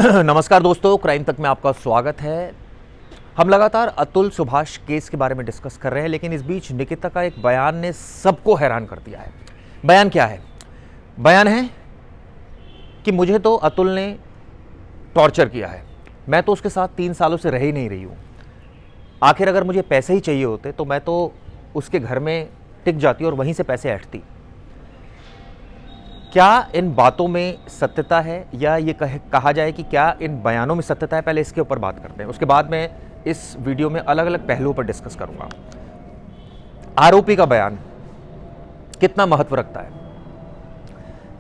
नमस्कार दोस्तों, क्राइम तक में आपका स्वागत है। हम लगातार अतुल सुभाष केस के बारे में डिस्कस कर रहे हैं, लेकिन इस बीच निकिता का एक बयान ने सबको हैरान कर दिया है। बयान क्या है? बयान है कि मुझे तो अतुल ने टॉर्चर किया है, मैं तो उसके साथ 3 सालों से रह ही नहीं रही हूँ। आखिर अगर मुझे पैसे ही चाहिए होते तो मैं तो उसके घर में टिक जाती और वहीं से पैसे ऐंठती। क्या इन बातों में सत्यता है, या ये कहा जाए कि क्या इन बयानों में सत्यता है? पहले इसके ऊपर बात करते हैं, उसके बाद मैं इस वीडियो में अलग अलग पहलुओं पर डिस्कस करूंगा। आरोपी का बयान कितना महत्व रखता है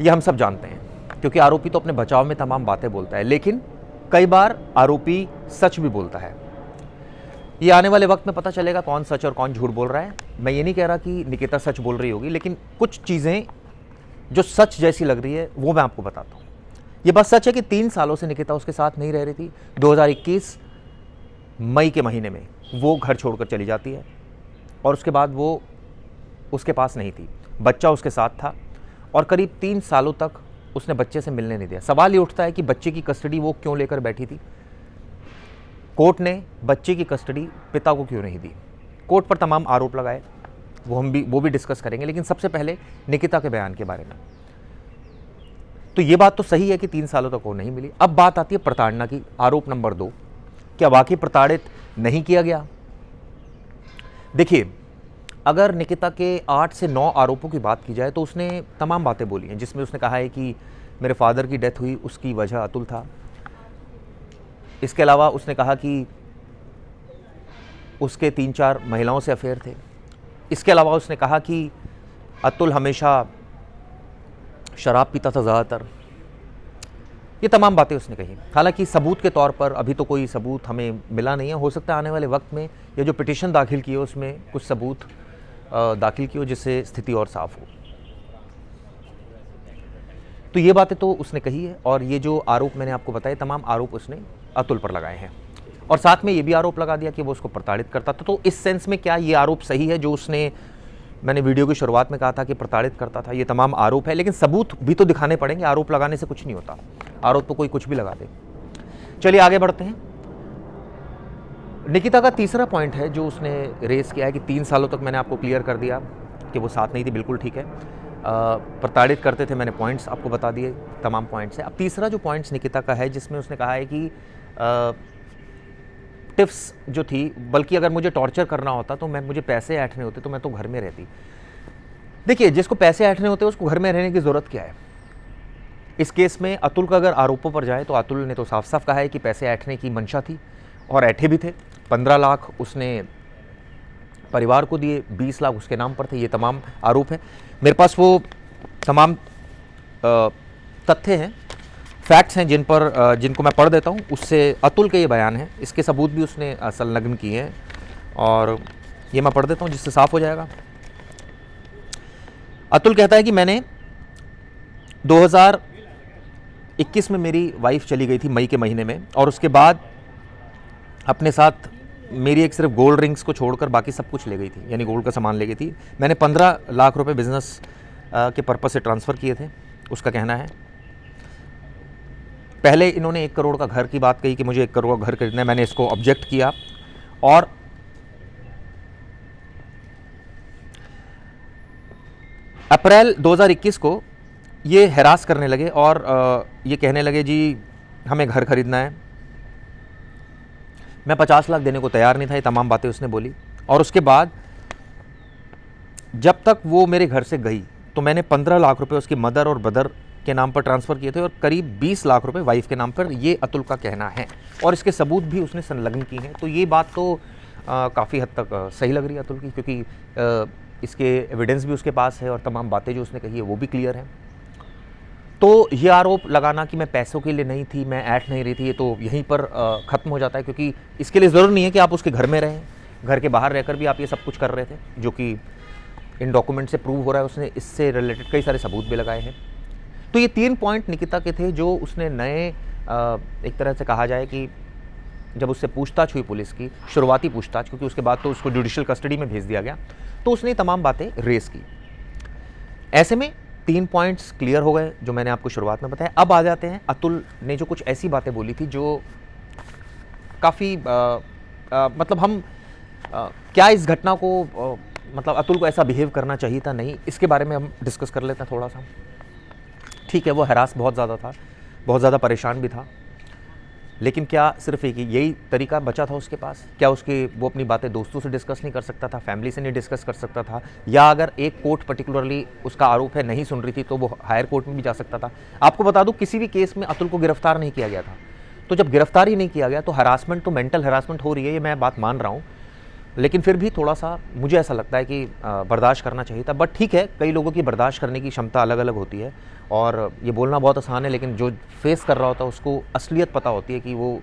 ये हम सब जानते हैं, क्योंकि आरोपी तो अपने बचाव में तमाम बातें बोलता है, लेकिन कई बार आरोपी सच भी बोलता है। ये आने वाले वक्त में पता चलेगा कौन सच और कौन झूठ बोल रहा है। मैं ये नहीं कह रहा कि निकिता सच बोल रही होगी, लेकिन कुछ चीज़ें जो सच जैसी लग रही है वो मैं आपको बताता हूँ। ये बात सच है कि 3 सालों से निकिता उसके साथ नहीं रह रही थी। 2021 मई के महीने में वो घर छोड़कर चली जाती है और उसके बाद वो उसके पास नहीं थी। बच्चा उसके साथ था और करीब 3 सालों तक उसने बच्चे से मिलने नहीं दिया। सवाल ये उठता है कि बच्चे की कस्टडी वो क्यों लेकर बैठी थी? कोर्ट ने बच्चे की कस्टडी पिता को क्यों नहीं दी? कोर्ट पर तमाम आरोप लगाए, वो भी डिस्कस करेंगे, लेकिन सबसे पहले निकिता के बयान के बारे में। तो ये बात तो सही है कि 3 सालों तक वो नहीं मिली। अब बात आती है प्रताड़ना की। आरोप नंबर 2, क्या वाकई प्रताड़ित नहीं किया गया? देखिए, अगर निकिता के 8 से 9 आरोपों की बात की जाए तो उसने तमाम बातें बोली हैं, जिसमें उसने कहा है कि मेरे फादर की डेथ हुई, उसकी वजह अतुल था। इसके अलावा उसने कहा कि उसके 3-4 महिलाओं से अफेयर थे। इसके अलावा उसने कहा कि अतुल हमेशा शराब पीता था ज़्यादातर। ये तमाम बातें उसने कही। हालांकि सबूत के तौर पर अभी तो कोई सबूत हमें मिला नहीं है। हो सकता है आने वाले वक्त में ये जो पिटीशन दाखिल की हो उसमें कुछ सबूत दाखिल की हो, जिससे स्थिति और साफ हो। तो ये बातें तो उसने कही है, और ये जो आरोप मैंने आपको बताए तमाम आरोप उसने अतुल पर लगाए हैं, और साथ में ये भी आरोप लगा दिया कि वो उसको प्रताड़ित करता था। तो इस सेंस में क्या ये आरोप सही है जो उसने, मैंने वीडियो की शुरुआत में कहा था कि प्रताड़ित करता था? ये तमाम आरोप है, लेकिन सबूत भी तो दिखाने पड़ेंगे। आरोप लगाने से कुछ नहीं होता, आरोप तो कोई कुछ भी लगा दे। चलिए आगे बढ़ते हैं। निकिता का तीसरा पॉइंट है जो उसने रेस किया है कि 3 सालों तक, मैंने आपको क्लियर कर दिया कि वो साथ नहीं थी, बिल्कुल ठीक है। प्रताड़ित करते थे, मैंने पॉइंट्स आपको बता दिए, तमाम पॉइंट्स है। अब तीसरा जो पॉइंट्स निकिता का है, जिसमें उसने कहा है कि टिप्स जो थी, बल्कि अगर मुझे टॉर्चर करना होता तो मुझे पैसे ऐंठने होते तो मैं तो घर में रहती। देखिए, जिसको पैसे ऐंठने होते हैं उसको घर में रहने की ज़रूरत क्या है? इस केस में अतुल का अगर आरोपों पर जाए तो अतुल ने तो साफ साफ कहा है कि पैसे ऐंठने की मंशा थी, और ऐंठे भी थे। 15 लाख उसने परिवार को दिए, 20 लाख उसके नाम पर थे। ये तमाम आरोप है। मेरे पास वो तमाम तथ्य हैं, फैक्ट्स हैं जिनको मैं पढ़ देता हूँ। उससे अतुल के ये बयान हैं, इसके सबूत भी उसने संलग्न किए हैं, और ये मैं पढ़ देता हूँ जिससे साफ हो जाएगा। अतुल कहता है कि मैंने 2021 में मेरी वाइफ चली गई थी मई के महीने में, और उसके बाद अपने साथ मेरी एक सिर्फ गोल्ड रिंग्स को छोड़कर बाकी सब कुछ ले गई थी, यानी गोल्ड का सामान ले गई थी। मैंने 15 लाख रुपए बिजनेस के पर्पस से ट्रांसफ़र किए थे, उसका कहना है। पहले इन्होंने 1 करोड़ का घर की बात कही कि मुझे 1 करोड़ का घर खरीदना है। मैंने इसको ऑब्जेक्ट किया, और अप्रैल 2021 को ये हैरास करने लगे और ये कहने लगे जी हमें घर खरीदना है। मैं 50 लाख देने को तैयार नहीं था। ये तमाम बातें उसने बोली, और उसके बाद जब तक वो मेरे घर से गई तो मैंने 15 लाख रुपए उसकी मदर और ब्रदर के नाम पर ट्रांसफ़र किए थे, और करीब 20 लाख रुपए वाइफ के नाम पर। ये अतुल का कहना है, और इसके सबूत भी उसने संलग्न किए हैं। तो ये बात तो काफ़ी हद तक सही लग रही है अतुल की, क्योंकि इसके एविडेंस भी उसके पास है, और तमाम बातें जो उसने कही है वो भी क्लियर हैं। तो ये आरोप लगाना कि मैं पैसों के लिए नहीं थी, मैं ऐंठ नहीं रही थी, ये तो यहीं पर ख़त्म हो जाता है, क्योंकि इसके लिए ज़रूरी नहीं है कि आप उसके घर में रहें। घर के बाहर रहकर भी आप ये सब कुछ कर रहे थे, जो कि इन डॉक्यूमेंट से प्रूव हो रहा है। उसने इससे रिलेटेड कई सारे सबूत भी लगाए हैं। तो ये 3 पॉइंट निकिता के थे जो उसने नए, एक तरह से कहा जाए कि जब उससे पूछताछ हुई पुलिस की, शुरुआती पूछताछ, क्योंकि उसके बाद तो उसको जुडिशियल कस्टडी में भेज दिया गया, तो उसने तमाम बातें रेस की। ऐसे में 3 पॉइंट्स क्लियर हो गए जो मैंने आपको शुरुआत में बताया। अब आ जाते हैं, अतुल ने जो कुछ ऐसी बातें बोली थी जो काफ़ी मतलब हम क्या इस घटना को मतलब अतुल को ऐसा बिहेव करना चाहिए था, नहीं, इसके बारे में हम डिस्कस कर लेते हैं थोड़ा सा। ठीक है, वो हरास बहुत ज़्यादा था, बहुत ज़्यादा परेशान भी था, लेकिन क्या सिर्फ एक यही तरीका बचा था उसके पास? क्या वो अपनी बातें दोस्तों से डिस्कस नहीं कर सकता था, फैमिली से नहीं डिस्कस कर सकता था? या अगर एक कोर्ट पर्टिकुलरली उसका आरोप है नहीं सुन रही थी तो वो हायर कोर्ट में भी जा सकता था? आपको बता दूं, किसी भी केस में अतुल को गिरफ्तार नहीं किया गया था। तो जब गिरफ्तार ही नहीं किया गया तो हरासमेंट तो मेंटल हरासमेंट हो रही है, ये मैं बात मान रहा हूँ, लेकिन फिर भी थोड़ा सा मुझे ऐसा लगता है कि बर्दाश्त करना चाहिए था। बट ठीक है, कई लोगों की बर्दाश्त करने की क्षमता अलग अलग होती है, और ये बोलना बहुत आसान है, लेकिन जो फेस कर रहा होता है उसको असलियत पता होती है कि वो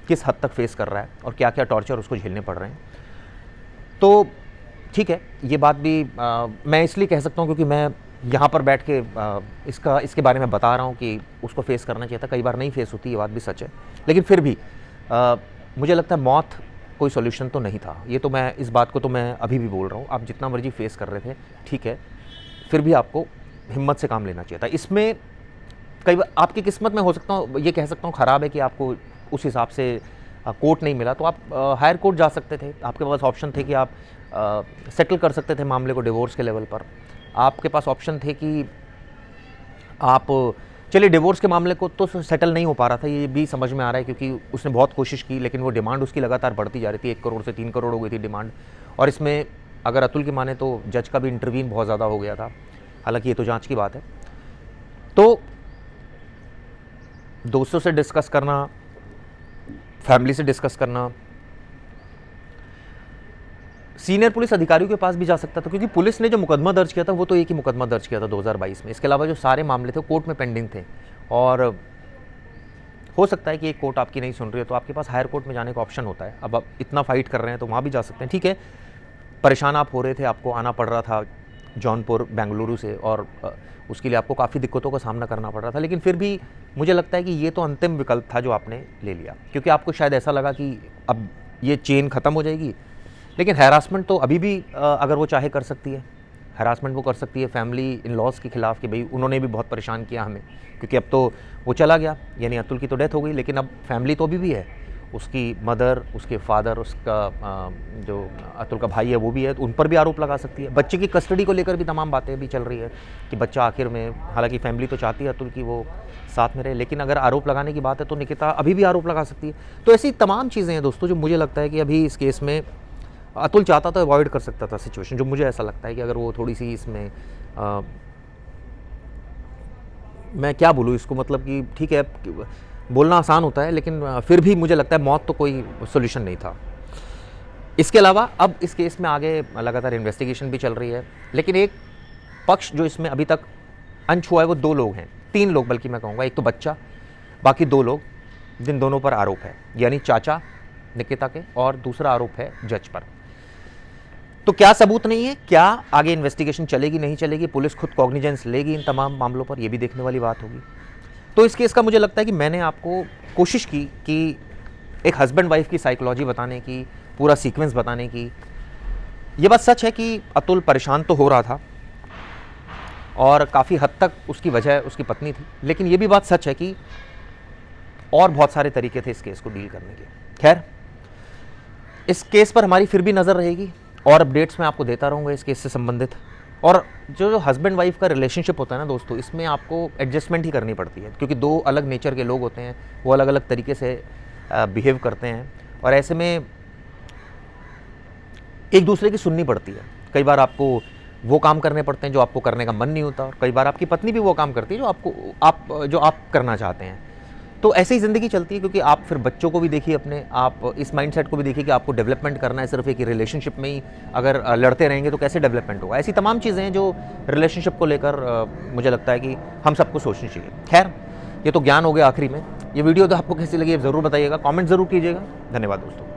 किस हद तक फेस कर रहा है और क्या क्या टॉर्चर उसको झेलने पड़ रहे हैं। तो ठीक है, ये बात भी मैं इसलिए कह सकता हूँ क्योंकि मैं यहाँ पर बैठ के इसके बारे में बता रहा हूँ कि उसको फेस करना चाहिए था। कई बार नहीं फेस होती, ये बात भी सच है, लेकिन फिर भी मुझे लगता है मौत कोई सॉल्यूशन तो नहीं था। ये तो मैं इस बात को तो मैं अभी भी बोल रहा हूँ, आप जितना मर्जी फेस कर रहे थे, ठीक है, फिर भी आपको हिम्मत से काम लेना चाहिए था। इसमें कई बार आपकी किस्मत में हो सकता हूँ, ये कह सकता हूँ, ख़राब है कि आपको उस हिसाब से कोर्ट नहीं मिला, तो आप हायर कोर्ट जा सकते थे। आपके पास ऑप्शन थे कि आप सेटल कर सकते थे मामले को डिवोर्स के लेवल पर। आपके पास ऑप्शन थे कि आप चलिए डिवोर्स के मामले को तो सेटल नहीं हो पा रहा था, ये भी समझ में आ रहा है, क्योंकि उसने बहुत कोशिश की, लेकिन वो डिमांड उसकी लगातार बढ़ती जा रही थी। 1 करोड़ से 3 करोड़ हो गई थी डिमांड। और इसमें अगर अतुल की माने तो जज का भी इंटरवीन बहुत ज़्यादा हो गया था, हालांकि ये तो जांच की बात है। तो दोस्तों से डिस्कस करना, फैमिली से डिस्कस करना, सीनियर पुलिस अधिकारियों के पास भी जा सकता था, क्योंकि पुलिस ने जो मुकदमा दर्ज किया था वो तो एक ही मुकदमा दर्ज किया था 2022 में। इसके अलावा जो सारे मामले थे कोर्ट में पेंडिंग थे, और हो सकता है कि एक कोर्ट आपकी नहीं सुन रही है तो आपके पास हायर कोर्ट में जाने का ऑप्शन होता है। अब आप इतना फाइट कर रहे हैं तो वहाँ भी जा सकते हैं। ठीक है, परेशान आप हो रहे थे, आपको आना पड़ रहा था जौनपुर बेंगलुरु से, और उसके लिए आपको काफ़ी दिक्कतों का सामना करना पड़ रहा था, लेकिन फिर भी मुझे लगता है कि ये तो अंतिम विकल्प था जो आपने ले लिया, क्योंकि आपको शायद ऐसा लगा कि अब ये चेन ख़त्म हो जाएगी। लेकिन हैरासमेंट तो अभी भी अगर वो चाहे कर सकती है, हैरासमेंट वो कर सकती है फैमिली इन लॉज के खिलाफ, कि भाई उन्होंने भी बहुत परेशान किया हमें, क्योंकि अब तो वो चला गया, यानी अतुल की तो डेथ हो गई, लेकिन अब फैमिली तो अभी भी है, उसकी मदर, उसके फादर, उसका जो अतुल का भाई है वो भी है, तो उन पर भी आरोप लगा सकती है। बच्चे की कस्टडी को लेकर भी तमाम बातें भी चल रही है कि बच्चा आखिर में, हालांकि फैमिली तो चाहती है अतुल की वो साथ में रहे, लेकिन अगर आरोप लगाने की बात है तो निकिता अभी भी आरोप लगा सकती है। तो ऐसी तमाम चीज़ें हैं दोस्तों जो मुझे लगता है कि अभी इस केस में अतुल चाहता तो अवॉइड कर सकता था सिचुएशन, जो मुझे ऐसा लगता है कि अगर वो थोड़ी सी इसमें मैं क्या बोलूँ इसको, मतलब कि ठीक है बोलना आसान होता है, लेकिन फिर भी मुझे लगता है मौत तो कोई सोल्यूशन नहीं था। इसके अलावा अब इस केस में आगे लगातार इन्वेस्टिगेशन भी चल रही है, लेकिन एक पक्ष जो इसमें अभी तक अनछुआ है वो 2 लोग हैं, 3 लोग बल्कि मैं कहूँगा, एक तो बच्चा, बाकी 2 लोग जिन दोनों पर आरोप है, यानी चाचा निकिता के, और दूसरा आरोप है जज पर। तो क्या सबूत नहीं है, क्या आगे इन्वेस्टिगेशन चलेगी नहीं चलेगी, पुलिस खुद कॉग्निजेंस लेगी इन तमाम मामलों पर, यह भी देखने वाली बात होगी। तो इस केस का मुझे लगता है कि मैंने आपको कोशिश की कि एक हस्बैंड वाइफ की साइकोलॉजी बताने की, पूरा सीक्वेंस बताने की। ये बात सच है कि अतुल परेशान तो हो रहा था और काफ़ी हद तक उसकी वजह उसकी पत्नी थी, लेकिन ये भी बात सच है कि और बहुत सारे तरीके थे इस केस को डील करने के। खैर, इस केस पर हमारी फिर भी नज़र रहेगी और अपडेट्स मैं आपको देता रहूँगा इस केस से संबंधित। और जो हस्बैंड वाइफ का रिलेशनशिप होता है ना दोस्तों, इसमें आपको एडजस्टमेंट ही करनी पड़ती है, क्योंकि 2 अलग नेचर के लोग होते हैं, वो अलग अलग तरीके से बिहेव करते हैं, और ऐसे में एक दूसरे की सुननी पड़ती है। कई बार आपको वो काम करने पड़ते हैं जो आपको करने का मन नहीं होता, और कई बार आपकी पत्नी भी वो काम करती है जो आप करना चाहते हैं। तो ऐसे ही ज़िंदगी चलती है, क्योंकि आप फिर बच्चों को भी देखिए अपने, आप इस माइंडसेट को भी देखिए कि आपको डेवलपमेंट करना है। सिर्फ एक रिलेशनशिप में ही अगर लड़ते रहेंगे तो कैसे डेवलपमेंट होगा। ऐसी तमाम चीज़ें हैं जो रिलेशनशिप को लेकर मुझे लगता है कि हम सबको सोचनी चाहिए। खैर, ये तो ज्ञान हो गया आखिरी में। ये वीडियो तो आपको कैसी लगी ज़रूर बताइएगा, कमेंट ज़रूर कीजिएगा। धन्यवाद दोस्तों।